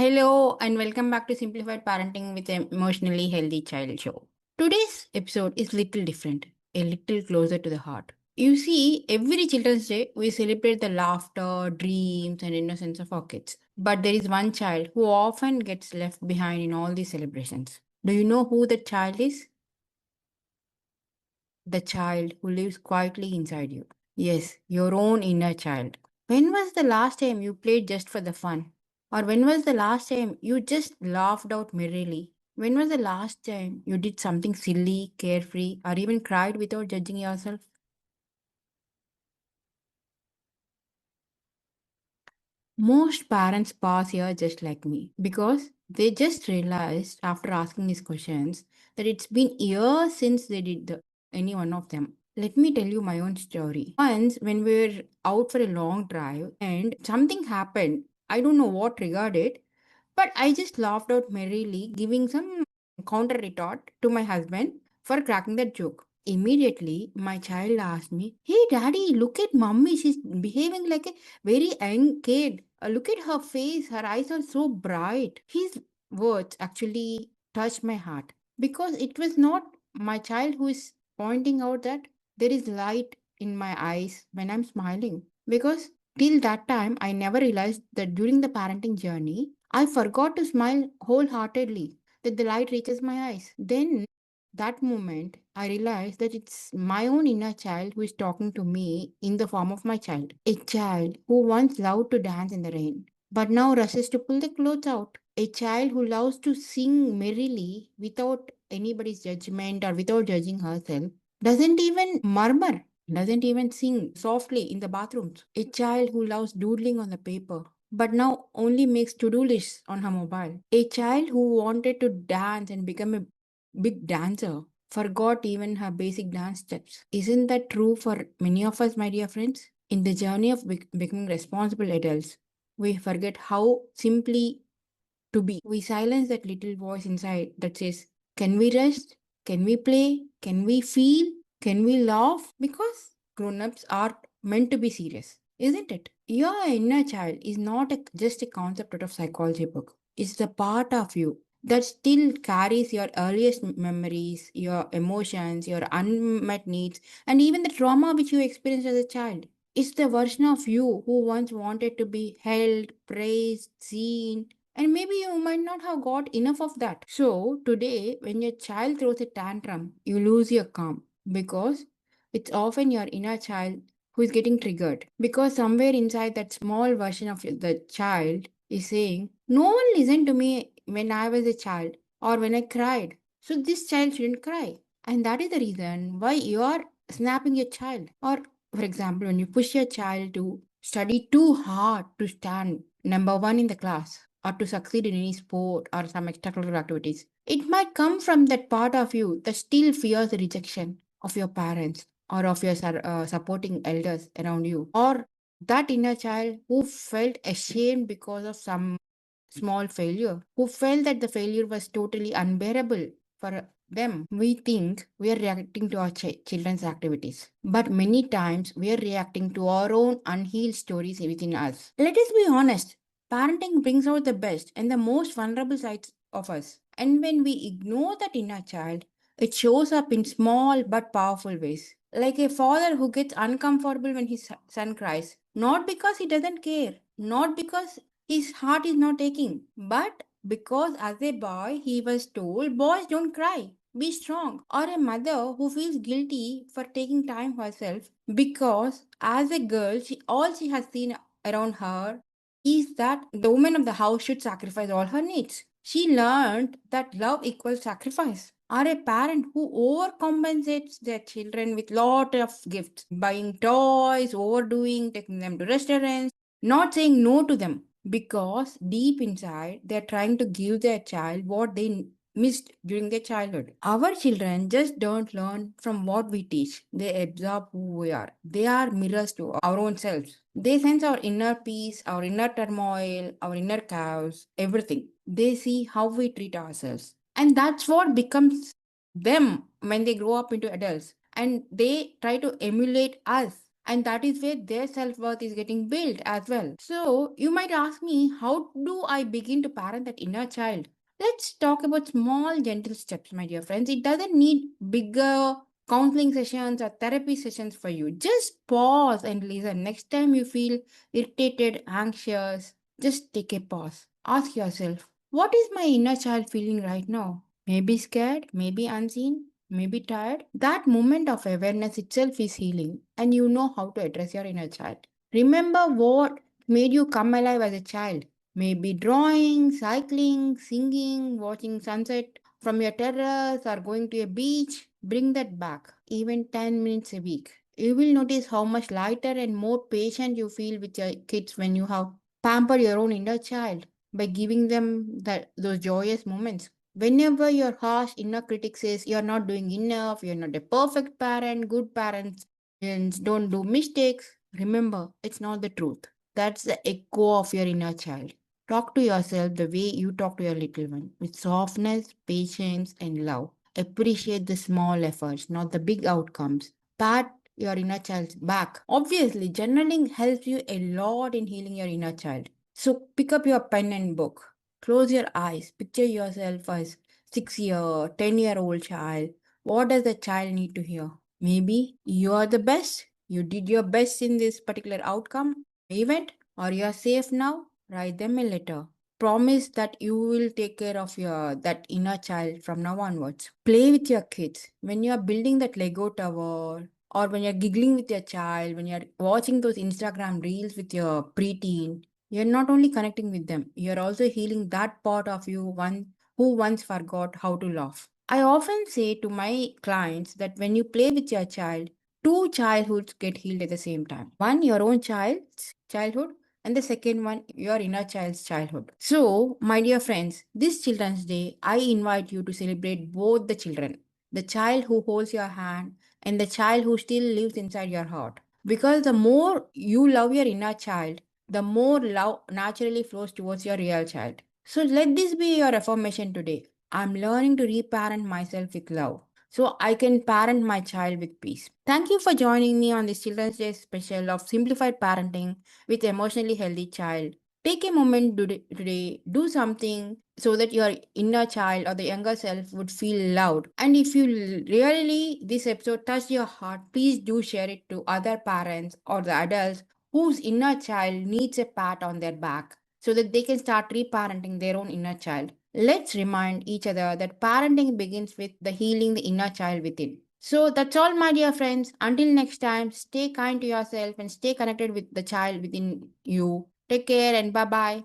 Hello and welcome back to Simplified Parenting with an Emotionally Healthy Child show. Today's episode is little different, a little closer to the heart. You see, every Children's Day we celebrate the laughter, dreams, and innocence of our kids. But there is one child who often gets left behind in all these celebrations. Do you know who that child is? The child who lives quietly inside you. Yes, your own inner child. When was the last time you played just for the fun? Or when was the last time you just laughed out merrily? When was the last time you did something silly, carefree, or even cried without judging yourself? Most parents pause here just like me because they just realized after asking these questions that it's been years since they did any one of them. Let me tell you my own story. Once, when we were out for a long drive and something happened, I don't know what triggered it, but I just laughed out merrily, giving some counter retort to my husband for cracking that joke. Immediately, my child asked me, "Hey, daddy, look at mommy. She's behaving like a very young kid. Look at her face. Her eyes are so bright." His words actually touched my heart because it was not my child who is pointing out that there is light in my eyes when I'm smiling. Because till that time, I never realized that during the parenting journey, I forgot to smile wholeheartedly, that the light reaches my eyes. Then, that moment, I realized that it's my own inner child who is talking to me in the form of my child. A child who once loved to dance in the rain, but now rushes to pull the clothes out. A child who loves to sing merrily without anybody's judgment or without judging herself, doesn't even murmur, doesn't even sing softly in the bathrooms. A child who loves doodling on the paper, but now only makes to-do lists on her mobile. A child who wanted to dance and become a big dancer forgot even her basic dance steps. Isn't that true for many of us, my dear friends? In the journey of becoming responsible adults, we forget how simply to be. We silence that little voice inside that says, "Can we rest? Can we play? Can we feel? Can we laugh?" Because grown ups are meant to be serious, isn't it? Your inner child is not just a concept out of psychology book. It's the part of you that still carries your earliest memories, your emotions, your unmet needs, and even the trauma which you experienced as a child. It's the version of you who once wanted to be held, praised, seen, and maybe you might not have got enough of that. So, today, when your child throws a tantrum, you lose your calm because it's often your inner child who is getting triggered. Because somewhere inside that small version of the child is saying, "No one listened to me when I was a child or when I cried. So, this child shouldn't cry." And that is the reason why you are snapping your child. Or, for example, when you push your child to study too hard to stand number one in the class or to succeed in any sport or some extracurricular activities. It might come from that part of you that still fears the rejection of your parents or of your supporting elders around you, or that inner child who felt ashamed because of some small failure, who felt that the failure was totally unbearable for them. We think we are reacting to our children's activities, but many times we are reacting to our own unhealed stories within us. Let us be honest, parenting brings out the best and the most vulnerable sides of us. And when we ignore that inner child, it shows up in small but powerful ways. Like a father who gets uncomfortable when his son cries, not because he doesn't care, not because his heart is not aching, but because as a boy he was told, "Boys don't cry, be strong." Or a mother who feels guilty for taking time for herself because as a girl, all she has seen around her is that the woman of the house should sacrifice all her needs. She learned that love equals sacrifice. Or a parent who overcompensates their children with lot of gifts, buying toys, overdoing, taking them to restaurants, not saying no to them because deep inside they're trying to give their child what they missed during their childhood. Our children just don't learn from what we teach, they absorb who we are. They are mirrors to our own selves. They sense our inner peace, our inner turmoil, our inner chaos, everything. They see how we treat ourselves. And that's what becomes them when they grow up into adults. And they try to emulate us. And that is where their self-worth is getting built as well. So you might ask me, how do I begin to parent that inner child? Let's talk about small gentle steps, my dear friends. It doesn't need bigger counseling sessions or therapy sessions for you. Just pause and listen. Next time you feel irritated, anxious, just take a pause. Ask yourself, what is my inner child feeling right now? Maybe scared, maybe unseen, maybe tired. That moment of awareness itself is healing, and you know how to address your inner child. Remember what made you come alive as a child. Maybe drawing, cycling, singing, watching sunset from your terrace, or going to a beach. Bring that back, even 10 minutes a week. You will notice how much lighter and more patient you feel with your kids when you have pampered your own inner child by giving them those joyous moments. Whenever your harsh inner critic says you're not doing enough, you're not a perfect parent, good parents and don't do mistakes, remember it's not the truth. That's the echo of your inner child. Talk to yourself the way you talk to your little one, with softness, patience, and love. Appreciate the small efforts, not the big outcomes. Pat your inner child's back. Obviously, journaling helps you a lot in healing your inner child. So pick up your pen and book. Close your eyes. Picture yourself as 6-year, 10-year-old child. What does the child need to hear? Maybe you are the best. You did your best in this particular outcome, event, or you are safe now. Write them a letter. Promise that you will take care of your that inner child from now onwards. Play with your kids. When you are building that Lego tower, or when you're giggling with your child, when you're watching those Instagram reels with your preteen, you're not only connecting with them, you're also healing that part of you who once forgot how to laugh. I often say to my clients that when you play with your child, two childhoods get healed at the same time. One, your own child's childhood, and the second one, your inner child's childhood. So, my dear friends, this Children's Day, I invite you to celebrate both the children, the child who holds your hand and the child who still lives inside your heart. Because the more you love your inner child, the more love naturally flows towards your real child. So let this be your affirmation today. I'm learning to reparent myself with love so I can parent my child with peace. Thank you for joining me on this Children's Day special of Simplified Parenting with Emotionally Healthy Child. Take a moment today, do something so that your inner child or the younger self would feel loved. And if you really, this episode touched your heart, please do share it to other parents or the adults whose inner child needs a pat on their back so that they can start reparenting their own inner child. Let's remind each other that parenting begins with the healing the inner child within. So that's all, my dear friends. Until next time, stay kind to yourself and stay connected with the child within you. Take care and bye bye.